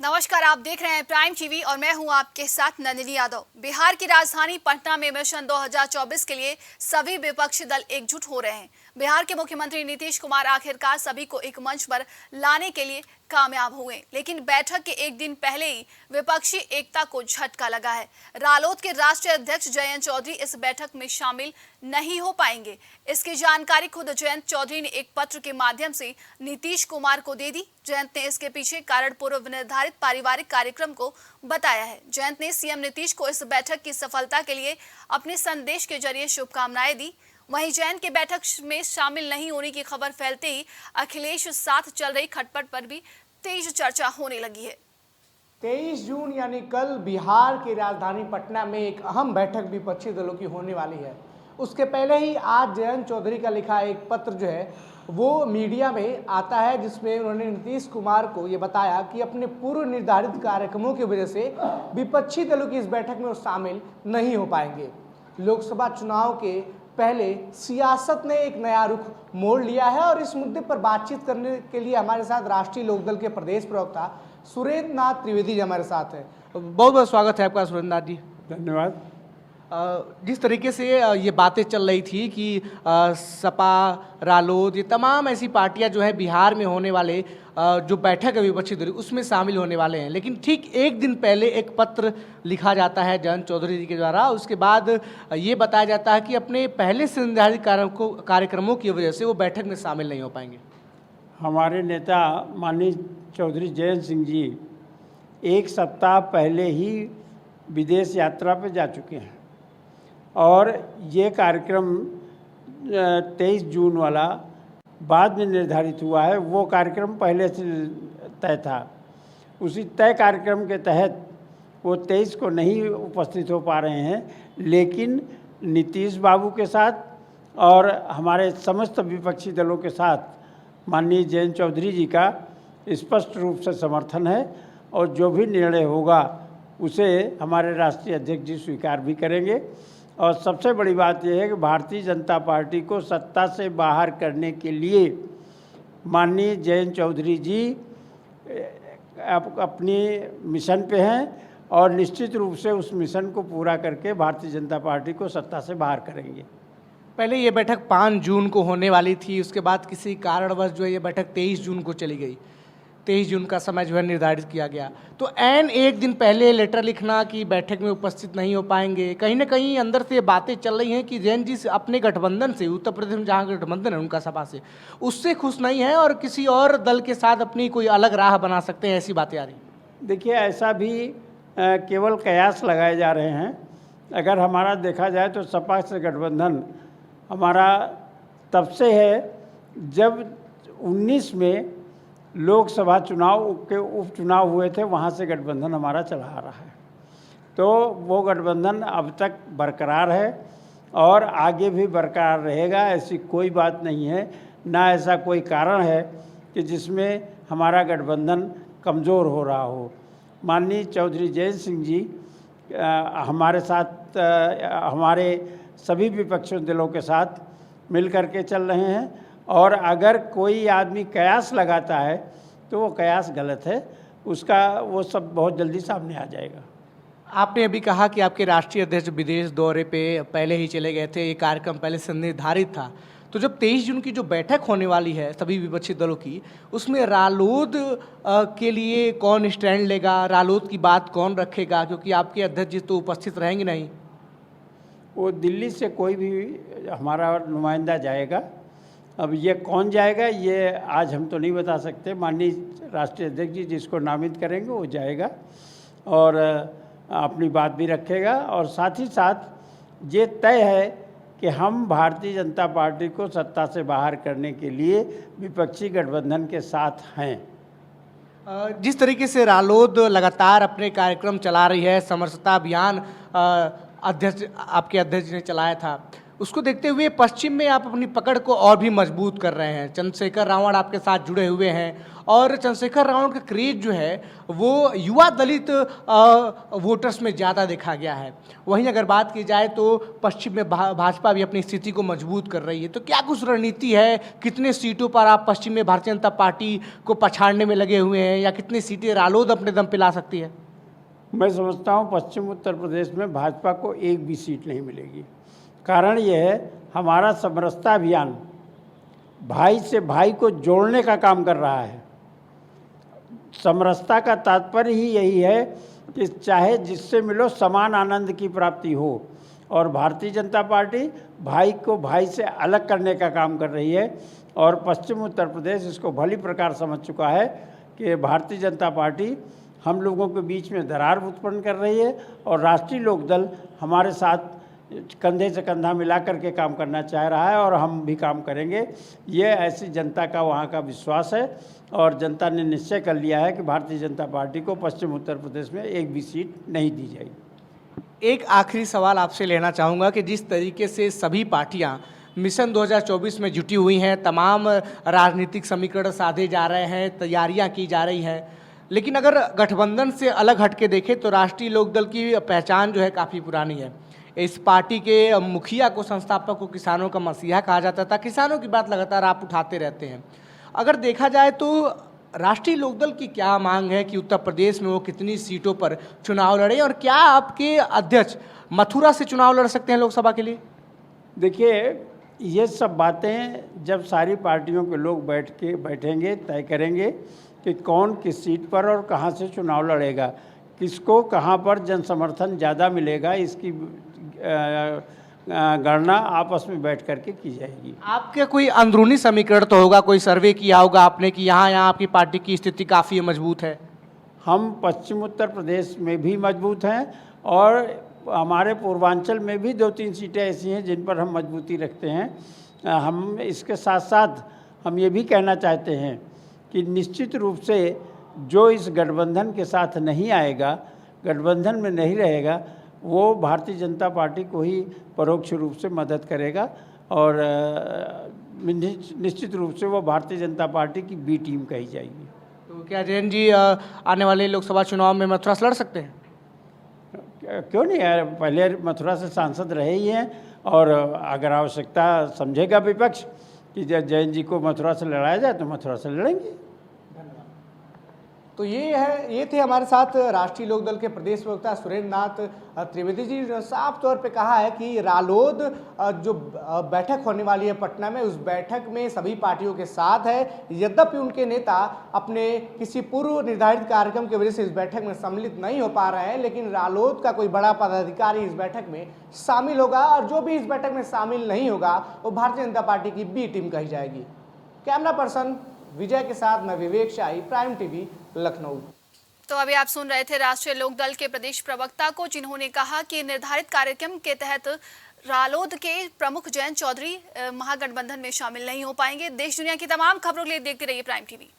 नमस्कार, आप देख रहे हैं प्राइम टीवी और मैं हूं आपके साथ नंदिनी यादव। बिहार की राजधानी पटना में मिशन 2024 के लिए सभी विपक्षी दल एकजुट हो रहे हैं। बिहार के मुख्यमंत्री नीतीश कुमार आखिरकार सभी को एक मंच पर लाने के लिए कामयाब हुए, लेकिन बैठक के एक दिन पहले ही विपक्षी एकता को झटका लगा है। रालोद के राष्ट्रीय अध्यक्ष जयंत चौधरी इस बैठक में शामिल नहीं हो पाएंगे। इसकी जानकारी खुद जयंत चौधरी ने एक पत्र के माध्यम से नीतीश कुमार को दे दी। जयंत ने इसके पीछे कारण पूर्व निर्धारित पारिवारिक कार्यक्रम को बताया है। जयंत ने सीएम नीतीश को इस बैठक की सफलता के लिए अपने संदेश के जरिए शुभकामनाएं दी। वहीं जयंत के बैठक में शामिल नहीं होने की खबर फैलते ही अखिलेश साथ चल रही खटपट पर भी तेज चर्चा होने लगी है। 23 जून यानी कल बिहार की राजधानी पटना में एक अहम बैठक विपक्षी दलों की होने वाली है। उसके पहले ही आज जयंत चौधरी का लिखा एक पत्र जो है वो मीडिया में आता है, जिसमें उन्होंने नीतीश कुमार को ये बताया कि अपने पूर्व निर्धारित कार्यक्रमों की वजह से विपक्षी दलों की इस बैठक में वो शामिल नहीं हो पाएंगे। लोकसभा चुनाव के पहले सियासत ने एक नया रुख मोड़ लिया है और इस मुद्दे पर बातचीत करने के लिए हमारे साथ राष्ट्रीय लोकदल के प्रदेश प्रवक्ता सुरेंद्र नाथ त्रिवेदी जी हमारे साथ हैं। बहुत बहुत स्वागत है आपका सुरेंद्र नाथ जी। धन्यवाद। जिस तरीके से ये बातें चल रही थी कि सपा, रालोद, ये तमाम ऐसी पार्टियां जो है बिहार में होने वाले जो बैठक है विपक्षी दल उसमें शामिल होने वाले हैं, लेकिन ठीक एक दिन पहले एक पत्र लिखा जाता है जयंत चौधरी जी के द्वारा। उसके बाद ये बताया जाता है कि अपने पहले से निर्धारित कार्यक्रमों की वजह से वो बैठक में शामिल नहीं हो पाएंगे। हमारे नेता माननीय चौधरी जयंत सिंह जी एक सप्ताह पहले ही विदेश यात्रा पर जा चुके हैं और ये कार्यक्रम 23 जून वाला बाद में निर्धारित हुआ है। वो कार्यक्रम पहले से तय था। उसी तय कार्यक्रम के तहत वो 23 को नहीं उपस्थित हो पा रहे हैं, लेकिन नीतीश बाबू के साथ और हमारे समस्त विपक्षी दलों के साथ माननीय जयंत चौधरी जी का स्पष्ट रूप से समर्थन है और जो भी निर्णय होगा उसे हमारे राष्ट्रीय अध्यक्ष जी स्वीकार भी करेंगे। और सबसे बड़ी बात यह है कि भारतीय जनता पार्टी को सत्ता से बाहर करने के लिए माननीय जयंत चौधरी जी अपनी मिशन पे हैं और निश्चित रूप से उस मिशन को पूरा करके भारतीय जनता पार्टी को सत्ता से बाहर करेंगे। पहले ये बैठक 5 जून को होने वाली थी, उसके बाद किसी कारणवश जो है ये बैठक 23 जून को चली गई। 23 जून का समय जो है निर्धारित किया गया, तो ऐन एक दिन पहले लेटर लिखना कि बैठक में उपस्थित नहीं हो पाएंगे, कहीं ना कहीं अंदर से बातें चल रही हैं कि जयंत जी अपने गठबंधन से, उत्तर प्रदेश में जहाँ गठबंधन है उनका सपा से, उससे खुश नहीं है और किसी और दल के साथ अपनी कोई अलग राह बना सकते हैं, ऐसी बातें आ रही। देखिए, ऐसा भी केवल कयास लगाए जा रहे हैं। अगर हमारा देखा जाए तो सपा से गठबंधन हमारा तब से है जब 19 में लोकसभा चुनाव के उपचुनाव हुए थे, वहाँ से गठबंधन हमारा चला आ रहा है। तो वो गठबंधन अब तक बरकरार है और आगे भी बरकरार रहेगा। ऐसी कोई बात नहीं है, ना ऐसा कोई कारण है कि जिसमें हमारा गठबंधन कमज़ोर हो रहा हो। माननीय चौधरी जयंत सिंह जी हमारे साथ, हमारे सभी विपक्षी दलों के साथ मिल कर के चल रहे हैं और अगर कोई आदमी कयास लगाता है तो वो कयास गलत है, उसका वो सब बहुत जल्दी सामने आ जाएगा। आपने अभी कहा कि आपके राष्ट्रीय अध्यक्ष विदेश दौरे पे पहले ही चले गए थे, ये कार्यक्रम पहले से निर्धारित था, तो जब 23 जून की जो बैठक होने वाली है सभी विपक्षी दलों की, उसमें रालोद के लिए कौन स्टैंड लेगा, रालोद की बात कौन रखेगा, क्योंकि आपके अध्यक्ष जी तो उपस्थित रहेंगे नहीं। वो दिल्ली से कोई भी हमारा नुमाइंदा जाएगा। अब ये कौन जाएगा ये आज हम तो नहीं बता सकते। माननीय राष्ट्रीय अध्यक्ष जी जिसको नामित करेंगे वो जाएगा और अपनी बात भी रखेगा और साथ ही साथ ये तय है कि हम भारतीय जनता पार्टी को सत्ता से बाहर करने के लिए विपक्षी गठबंधन के साथ हैं। जिस तरीके से रालोद लगातार अपने कार्यक्रम चला रही है, समरसता अभियान अध्यक्ष आपके अध्यक्ष ने चलाया था, उसको देखते हुए पश्चिम में आप अपनी पकड़ को और भी मजबूत कर रहे हैं। चंद्रशेखर रावण आपके साथ जुड़े हुए हैं और चंद्रशेखर रावण का क्रेज जो है वो युवा दलित वोटर्स में ज़्यादा देखा गया है। वहीं अगर बात की जाए तो पश्चिम में भाजपा भी अपनी स्थिति को मजबूत कर रही है। तो क्या कुछ रणनीति है, कितने सीटों पर आप पश्चिम में भारतीय जनता पार्टी को पछाड़ने में लगे हुए हैं या कितनी सीटें रालोद अपने दम पे ला सकती है? मैं समझता हूँ पश्चिम उत्तर प्रदेश में भाजपा को एक भी सीट नहीं मिलेगी। कारण यह है, हमारा समरसता अभियान भाई से भाई को जोड़ने का काम कर रहा है। समरसता का तात्पर्य ही यही है कि चाहे जिससे मिलो समान आनंद की प्राप्ति हो, और भारतीय जनता पार्टी भाई को भाई से अलग करने का काम कर रही है। और पश्चिम उत्तर प्रदेश इसको भली प्रकार समझ चुका है कि भारतीय जनता पार्टी हम लोगों के बीच में दरार उत्पन्न कर रही है और राष्ट्रीय लोकदल हमारे साथ कंधे से कंधा मिला करके काम करना चाह रहा है और हम भी काम करेंगे। ये ऐसी जनता का वहाँ का विश्वास है और जनता ने निश्चय कर लिया है कि भारतीय जनता पार्टी को पश्चिम उत्तर प्रदेश में एक भी सीट नहीं दी जाएगी। एक आखिरी सवाल आपसे लेना चाहूँगा कि जिस तरीके से सभी पार्टियाँ मिशन 2024 में जुटी हुई हैं, तमाम राजनीतिक समीकरण साधे जा रहे हैं, तैयारियां की जा रही हैं, लेकिन अगर गठबंधन से अलग हटके देखें तो राष्ट्रीय लोकदल की पहचान जो है काफ़ी पुरानी है। इस पार्टी के मुखिया को, संस्थापक को किसानों का मसीहा कहा जाता था। किसानों की बात लगातार आप उठाते रहते हैं। अगर देखा जाए तो राष्ट्रीय लोकदल की क्या मांग है कि उत्तर प्रदेश में वो कितनी सीटों पर चुनाव लड़े, और क्या आपके अध्यक्ष मथुरा से चुनाव लड़ सकते हैं लोकसभा के लिए? देखिए, ये सब बातें जब सारी पार्टियों के लोग बैठेंगे तय करेंगे कि कौन किस सीट पर और कहाँ से चुनाव लड़ेगा, किसको कहाँ पर जन समर्थन ज़्यादा मिलेगा, इसकी गणना आपस में बैठ करके की जाएगी। आपके कोई अंदरूनी समीकरण तो होगा, कोई सर्वे किया होगा आपने कि यहाँ आपकी पार्टी की स्थिति काफ़ी मजबूत है? हम पश्चिम उत्तर प्रदेश में भी मजबूत हैं और हमारे पूर्वांचल में भी 2-3 सीटें ऐसी हैं जिन पर हम मजबूती रखते हैं। हम इसके साथ साथ हम ये भी कहना चाहते हैं कि निश्चित रूप से जो इस गठबंधन के साथ नहीं आएगा, गठबंधन में नहीं रहेगा, वो भारतीय जनता पार्टी को ही परोक्ष रूप से मदद करेगा और निश्चित रूप से वो भारतीय जनता पार्टी की बी टीम कही जाएगी। तो क्या जयंत जी आने वाले लोकसभा चुनाव में मथुरा से लड़ सकते हैं? क्यों नहीं यार, पहले मथुरा से सांसद रहे ही हैं और अगर आवश्यकता समझेगा विपक्ष कि जयंत जी को मथुरा से लड़ाया जाए तो मथुरा से लड़ेंगे। तो ये थे हमारे साथ राष्ट्रीय लोकदल के प्रदेश प्रवक्ता सुरेंद्र नाथ त्रिवेदी जी। साफ तौर पे कहा है कि रालोद जो बैठक होने वाली है पटना में, उस बैठक में सभी पार्टियों के साथ है। यद्यपि उनके नेता अपने किसी पूर्व निर्धारित कार्यक्रम की वजह से इस बैठक में सम्मिलित नहीं हो पा रहे हैं, लेकिन रालोद का कोई बड़ा पदाधिकारी इस बैठक में शामिल होगा और जो भी इस बैठक में शामिल नहीं होगा वो भारतीय जनता पार्टी की बी टीम कही जाएगी। कैमरा पर्सन विजय के साथ मैं विवेक शाही, प्राइम टीवी, लखनऊ। तो अभी आप सुन रहे थे राष्ट्रीय लोकदल के प्रदेश प्रवक्ता को, जिन्होंने कहा कि निर्धारित कार्यक्रम के तहत रालोद के प्रमुख जयंत चौधरी महागठबंधन में शामिल नहीं हो पाएंगे। देश दुनिया की तमाम खबरों के लिए देखते रहिए प्राइम टीवी।